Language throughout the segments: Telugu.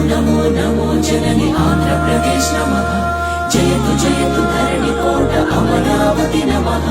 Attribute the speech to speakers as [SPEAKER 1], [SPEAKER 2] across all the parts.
[SPEAKER 1] నమో నమో జనని ఆంధ్రప్రదేశ్ నమః జయతు జయతు ధరణి కోట అమరావతి నమః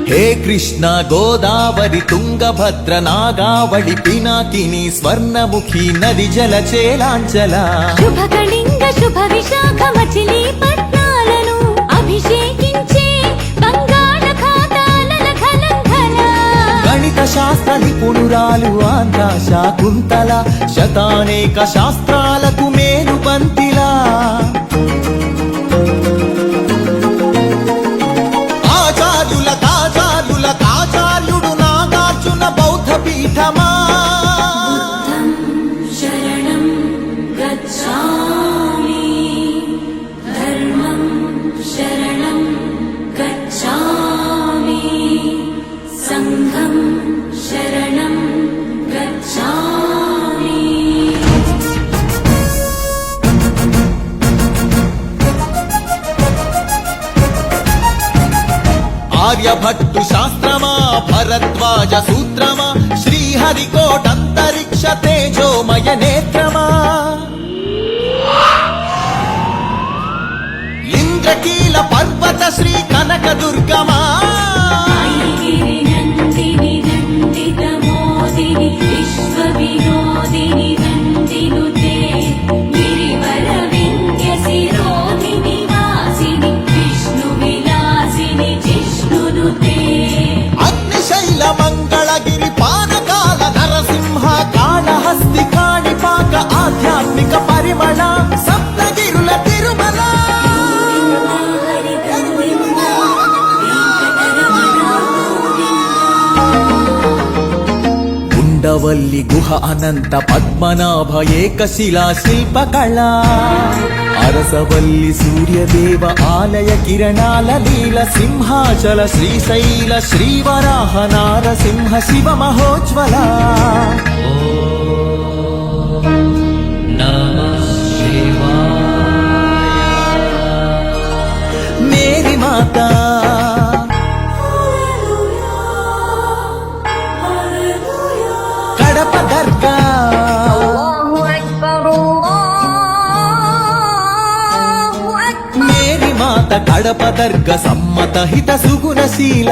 [SPEAKER 2] హే కృష్ణ గోదావరి తుంగభద్ర నాగావళి పినాకిని స్వర్ణముఖి నది జల చేలాంచల
[SPEAKER 3] శుభ కళింగ శుభ విశాఖ మచిలీపట్నాలను అభిషేకించే బంగాళాఖాతాల ఘనంఘన
[SPEAKER 2] గణిత శాస్త్ర నిపుణురాలు ఆంధ్ర శాకుంతల శతానేక శాస్త్రాలకు మేలు బంతిలా ఆచార్యుడు నాగార్జున బౌద్ధ పీఠమా
[SPEAKER 1] శరణం గచ్ఛామి ధర్మం శరణం గచ్ఛామి సంఘం శరణం గచ్ఛామి
[SPEAKER 2] ఆర్యభట్టు శాస్త్రమా భరద్వాజ సూత్రమా శ్రీహరికోటంతరిక్ష తేజోమయ నేత్రమా ఇంద్రకీల పర్వత శ్రీ కనక దుర్గమా
[SPEAKER 1] ఐగిరి నందిని నందిత మోదిని విశ్వ వినోదిని నందినుతే గిరివర వింధ్య శిరోధిని వాసిని విష్ణు విలాసిని జిష్ణునుతే
[SPEAKER 2] అగ్నిశైల మంగళగిరి పానకాల నరసింహ కాళహస్తి కాణిపాక ఆధ్యాత్మిక పరిమళ సప్తగిరుల తిరుమల ఉండవల్లి గుహ అనంత పద్మనాభ ఏకశిలా శిల్పకళ అరసవల్లి సూర్యదేవ ఆలయ కిరణాల లీల సింహాచల శ్రీశైల శ్రీవరాహ నారసింహ శివ మహోజ్వల మేరీ మాతా కడప దర్గా మేరీ మాత కడప దర్గ సమ్మత హిత సుగుణశీల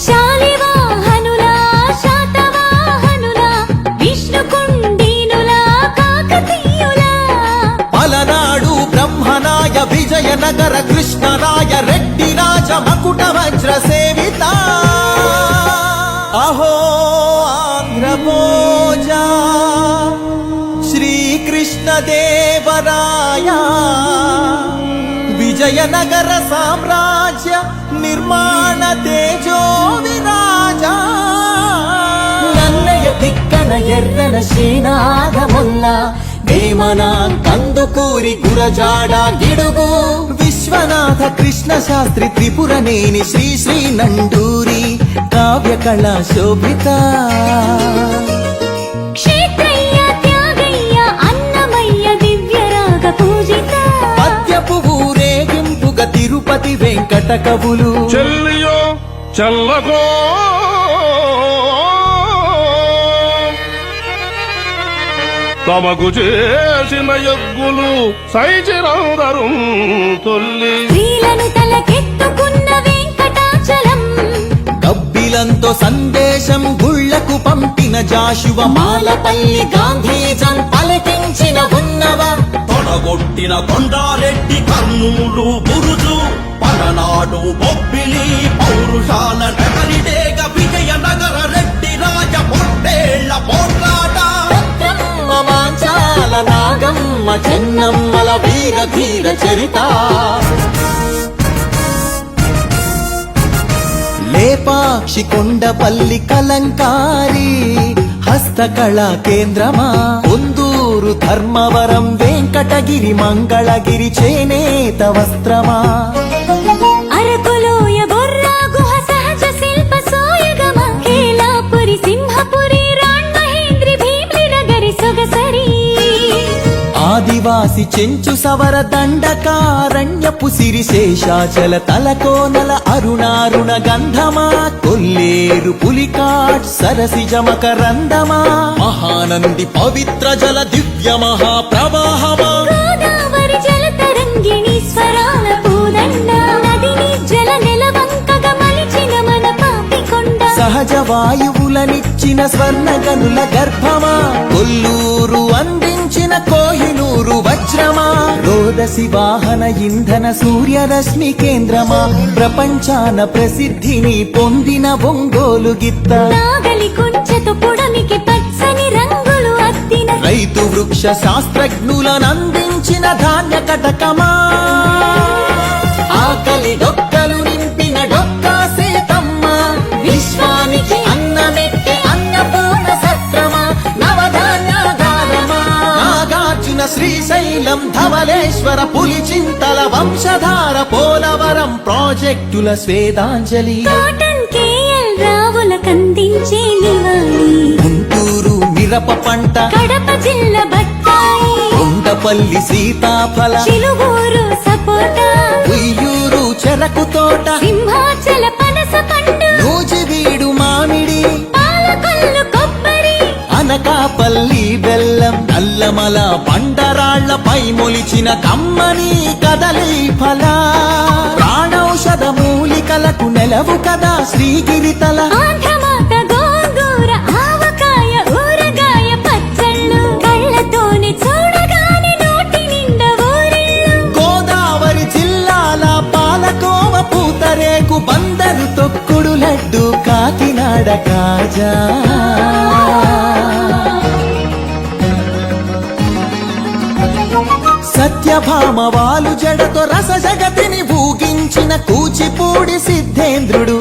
[SPEAKER 3] శాలివాహనుల శాతవాహనుల విష్ణుకుండినుల కాకతీయుల
[SPEAKER 2] పలనాడు బ్రహ్మనాయ విజయనగర కృష్ణరాయ రెడ్డి రాజ మకుట వజ్ర సేవిత అహో ఆంధ్రభోజ శ్రీకృష్ణ దేవరాయ విజయనగర సామ్రాజ్య నిర్మాణ తేజో విరాజ నన్నయ తిక్కన ఎర్రన శ్రీనాథముల్ల వేమన కందుకూరి గురజాడ గిడుగు విశ్వనాథ కృష్ణ శాస్త్రి త్రిపురనేని శ్రీ శ్రీ నండూరి కావ్య కళా శోభిత
[SPEAKER 3] క్షేత్రయ్య త్యాగయ్య అన్నమయ్య దివ్యరాగ పూజిత
[SPEAKER 2] పద్యపు ఊరేగింపుగా తిరుపతి వెంకట కవులు
[SPEAKER 4] చెల్లియో చల్లగో తమకు చేసిన యజ్ఞులు సైచిరందరు తొల్లి
[SPEAKER 3] స్త్రీలను తలకెత్తుకున్న వెంకటాచలం
[SPEAKER 2] కబ్బిలంతో సందేశం గుళ్లకు పంపిన జాషువ మాలపల్లి గాంధీజం పలికించిన ఉన్నవ
[SPEAKER 5] తొడగొట్టిన కొండారెడ్డి కర్నూలు బురుజు పలనాడు బొబ్బిలి పౌరుషాల నగరిడేగ విజయనగర రెడ్డి రాజ పొట్టేళ్ల పోట్లాట
[SPEAKER 2] మాంచాల నాగమ్మ చెన్నమ్మల వీర ధీర చరిత లేపాక్షి కొండపల్లి కలంకారి హస్తకళా కేంద్రమా కొందూరు ధర్మవరం వెంకటగిరి మంగళగిరి చేనేత వస్త్రమా
[SPEAKER 3] అరకులోయ బొర్రా గుహ సహజ శిల్ప సోయగమ కేలాపురి సింహపురి రాణ్ మహేంద్రి భీమ్లి నగరి సొగసరి
[SPEAKER 2] ఆదివాసి చెంచు సవర దండకారణ్యపు సిరి శేషాచల తలకోనల అరుణారుణ గంధమా కొల్లేరు పులికాట్ సరసిజ మకరందమా మహానంది పవిత్ర జల దివ్య మహాప్రవాహమా
[SPEAKER 3] గోదావరి జల తరంగిణి స్వరాల పూదండ నదిని జల నెలవంకగా మలిచిన మన పాపికొండ
[SPEAKER 2] సహజ వాయువులనిచ్చిన స్వర్ణ గనుల గర్భమా కొల్లూరు అందించిన కోహినూరు వజ్రమా రోదసి వాహన ఇంధన సూర్యరశ్మి కేంద్రమా ప్రపంచాన ప్రసిద్ధిని పొందిన ఒంగోలు గిత్త
[SPEAKER 3] నాగలి కుంచెతో పుడమికి పచ్చని రంగులు అద్దిన
[SPEAKER 2] రైతు వృక్ష శాస్త్రజ్ఞులనందించిన ధాన్య కటకమా ఆకలి డొక్కలు నింపిన డొక్కా సీతమ్మ విశ్వానికి అన్నమెట్టే అన్నపూర్ణ సత్రమా నవధాన్యాగారమా నాగార్జున శ్రీశైలం ధవలేశ్వర పులిచింతల వంశధార పోలవరం ప్రాజెక్టుల స్వేదాంజలి
[SPEAKER 3] కాటన్ కేఎల్ రావుల కందించే నివాళి
[SPEAKER 2] గుంటూరు మిరప పంట
[SPEAKER 3] కడప జిల్లా బత్తాయి
[SPEAKER 2] కొండపల్లి సీతాఫల
[SPEAKER 3] చిలువూరు సపోటా
[SPEAKER 2] ఉయ్యూరు చెరకు తోట
[SPEAKER 3] సింహాచల పనస పండు
[SPEAKER 2] నూజివీడు మామిడి
[SPEAKER 3] పాలకొల్లు కొబ్బరి
[SPEAKER 2] అనకాపల్లి బెల్లం నల్లమల బండరాళ్లపై మొలిచిన కమ్మని కదలి ఫల ప్రాణౌషధ మూలికలకు నెలవు కదా శ్రీగిరితల
[SPEAKER 3] ఆంధ్రమాత గోంగూర ఆవకాయ ఊరగాయ పచ్చళ్ళు కళ్ళతోనే చూడగానే నోటి నిండా ఊరిళ్ళు
[SPEAKER 2] గోదావరి జిల్లాల పాలకోవ పూతరేకు బందరు తొక్కుడు లడ్డు కాకినాడ కాజా సత్యభామ వాలు జడతో రస జగతిని ఊగించిన కూచిపూడి సిద్ధేంద్రుడు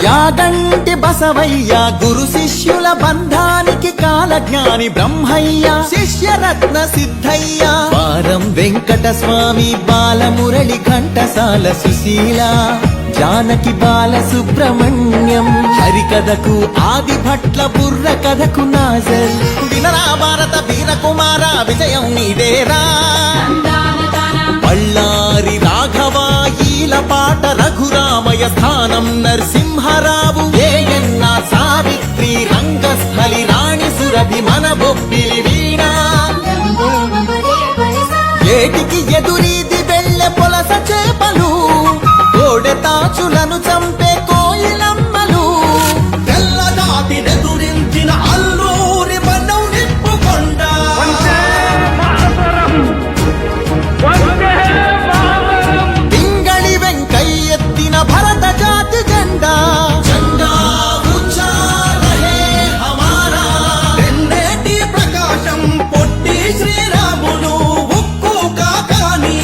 [SPEAKER 2] యాగంటి బసవయ్య గురు శిష్యుల బంధానికి కాలజ్ఞాని బ్రహ్మయ్య శిష్యరత్న సిద్ధయ్య వారం వెంకట స్వామి బాలమురళి ఘంటసాల సుశీల జానకి బాల సుబ్రహ్మణ్యం హరికథకు ఆది భట్ల బుర్ర కథకు నాజర్ వినరా భారత వీరకుమార విజయం నీదేరా బళ్ళారి రాఘవ ఈలపాట రఘురామయ స్థానం నరసింహరావు ఏయన్న సావిత్రి రంగస్థలి రాణి సురభి మన బొబ్బిలి వీణా ఏటికి ఎదురీది వెళ్ళె పొలస చేపలు కోడెతాచులను చంపే కోయిలమ్మలు
[SPEAKER 5] తెల్లదాటి నెదురించిన అల్లూరి మనం నిప్పుకొండ
[SPEAKER 2] పింగళి వెంకయ్యెత్తిన భరత జాతి జెండా జెండా ఊంచా రహే హమారా
[SPEAKER 5] ఎన్నేటి ప్రకాశం పొట్టి శ్రీరాములు ఉక్కు కాకాని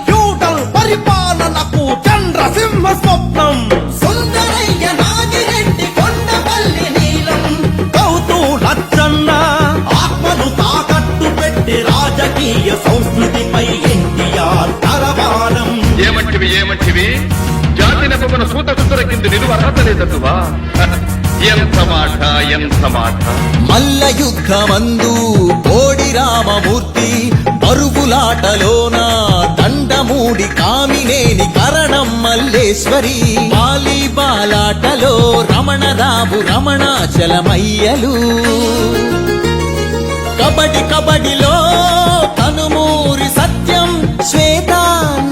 [SPEAKER 5] ఫ్యూడల్ పరిపాలనకు చంద్రసింహ స్వప్నం సుందరయ్య నాగిరెడ్డి కొండపల్లి నీలం గౌతు లచ్చన్న ఆత్మను తాకట్టు పెట్టి రాజకీయ సంస్కృతిపై ఎన్టీఆర్ తరవారం
[SPEAKER 6] ఏమంటివి జాతి నెపమున సూత సుతుర కింద నిలువ అర్హత లేదటువా ఎంత మాట
[SPEAKER 2] మల్ల యుద్ధమందు కోడి రామమూర్తి బరువులాటలోన దండమూడి కామినేని కరణం మల్లేశ్వరి వాలీబాలాటలో రమణరావు రమణాచలమయ్యలు కబడిలో కనుమూరి సత్యం శ్వేత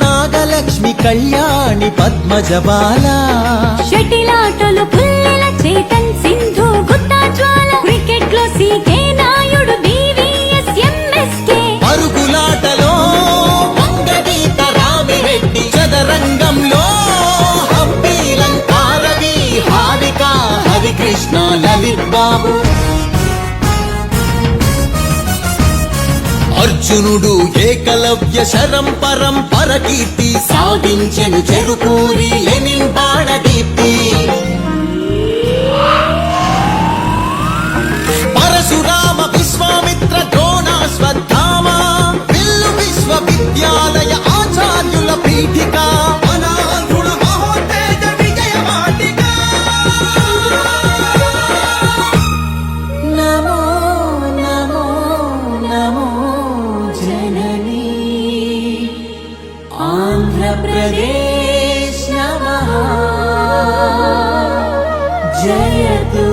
[SPEAKER 2] నాగలక్ష్మి కళ్యాణి పద్మజబాల
[SPEAKER 3] షటిలాటలు పుల్లెల చేతన్ సింధు గుత్తా జ్వాల క్రికెట్ లో సీకే నాయుడు బీవీఎస్ ఎంఎస్కే
[SPEAKER 2] పరుగులాటలో వంగగీత రామిరెడ్డి చదరంగంలో హంపీలంకారవి హారిక హరికృష్ణ లలిత్ బాబు అర్జునుడు ఏకలవ్య శరం పరంపర కీర్తి సాధించెను చెరుకూరి లెనిన్ బాణదీప్తి పరశురామ విశ్వామిత్ర ద్రోణాశ్వత్థామ విల్లు విశ్వవిద్యాలయ ఆచార్యుల పీఠిక
[SPEAKER 5] అనాథుల మహోత్తేజ విజయ వాటిక
[SPEAKER 1] ఆంధ్రప్రదేశ్ నమః జయతు